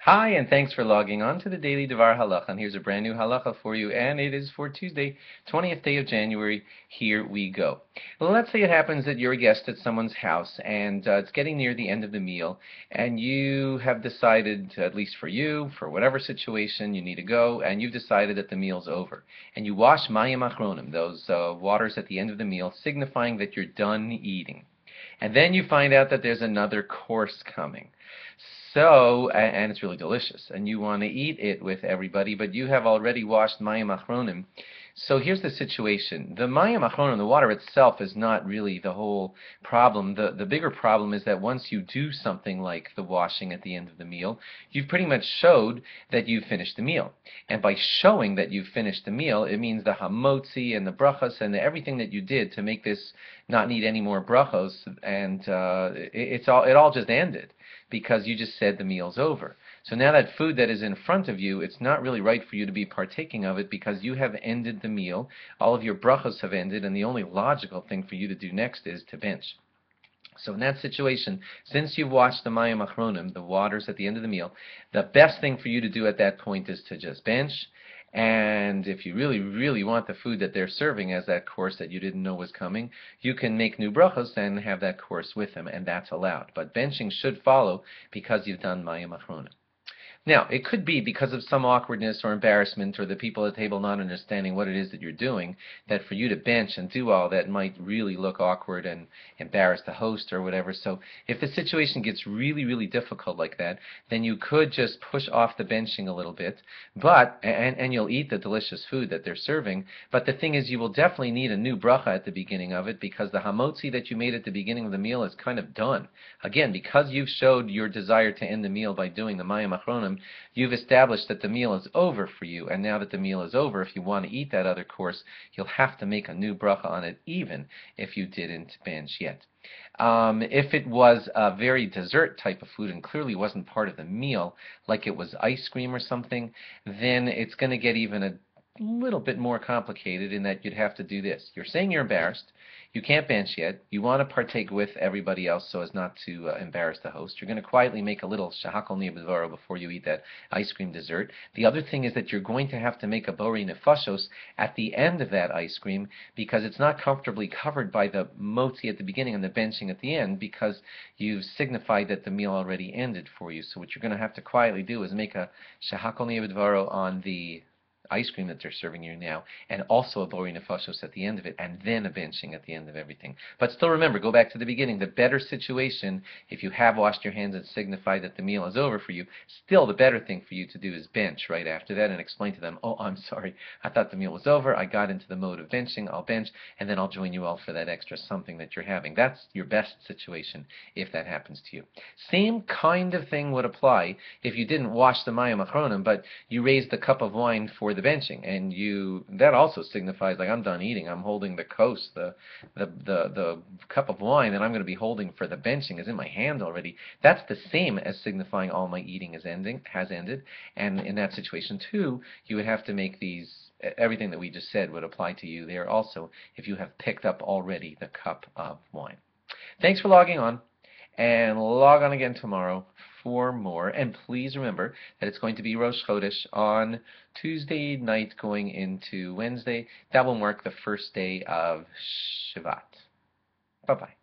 Hi, and thanks for logging on to the Daily DVAR Halacha. And here's a brand new halacha for you, and it is for Tuesday, 20th day of January. Here we go. Well, let's say it happens that you're a guest at someone's house, and it's getting near the end of the meal, and you have decided, at least for you, for whatever situation you need to go, and you've decided that the meal's over. And you wash mayim achronim, those waters at the end of the meal, signifying that you're done eating. And then you find out that there's another course coming. So, and it's really delicious, and you want to eat it with everybody, but you have already washed mayim achronim. So here's the situation. The mayim achronim, the water itself, is not really the whole problem. The bigger problem is that once you do something like the washing at the end of the meal, you've pretty much showed that you've finished the meal. And by showing that you've finished the meal, it means the hamotzi and the brachos and everything that you did to make this not need any more brachos, and it all just ended because you just said the meal's over. So now that food that is in front of you, it's not really right for you to be partaking of it because you have ended the meal. All of your brachos have ended, and the only logical thing for you to do next is to bench. So in that situation, since you've watched the mayim achronim, the waters at the end of the meal, the best thing for you to do at that point is to just bench. And if you really, really want the food that they're serving as that course that you didn't know was coming, you can make new brachos and have that course with them, and that's allowed. But benching should follow because you've done mayim achronim. Now, it could be because of some awkwardness or embarrassment or the people at the table not understanding what it is that you're doing, that for you to bench and do all that might really look awkward and embarrass the host or whatever. So if the situation gets really, really difficult like that, then you could just push off the benching a little bit, and you'll eat the delicious food that they're serving. But the thing is, you will definitely need a new bracha at the beginning of it because the hamotzi that you made at the beginning of the meal is kind of done. Again, because you've showed your desire to end the meal by doing the mayim achronim, you've established that the meal is over for you, and now that the meal is over, if you want to eat that other course, you'll have to make a new bracha on it, even if you didn't bench yet. If it was a very dessert type of food and clearly wasn't part of the meal, like it was ice cream or something, then it's going to get even a little bit more complicated in that you'd have to do this. You're saying you're embarrassed. You can't bench yet. You want to partake with everybody else so as not to embarrass the host. You're going to quietly make a little shahakol niyabedvaro before you eat that ice cream dessert. The other thing is that you're going to have to make a bori nefashos at the end of that ice cream because it's not comfortably covered by the motzi at the beginning and the benching at the end because you've signified that the meal already ended for you. So what you're going to have to quietly do is make a shahakol niyabedvaro on the ice cream that they're serving you now, and also a bori nefashos at the end of it, and then a benching at the end of everything. But still remember, go back to the beginning, the better situation, if you have washed your hands and signified that the meal is over for you, still the better thing for you to do is bench right after that and explain to them, oh, I'm sorry, I thought the meal was over, I got into the mode of benching, I'll bench, and then I'll join you all for that extra something that you're having. That's your best situation if that happens to you. Same kind of thing would apply if you didn't wash the mayim achronim, but you raised the cup of wine for the benching, and that also signifies like I'm done eating. I'm holding the kos, the cup of wine that I'm going to be holding for the benching is in my hand already. That's the same as signifying all my eating has ended. And in that situation too, you would have to make everything that we just said would apply to you there also if you have picked up already the cup of wine. Thanks for logging on, and log on again tomorrow for more. And please remember that it's going to be Rosh Chodesh on Tuesday night going into Wednesday. That will mark the first day of Shivat. Bye-bye.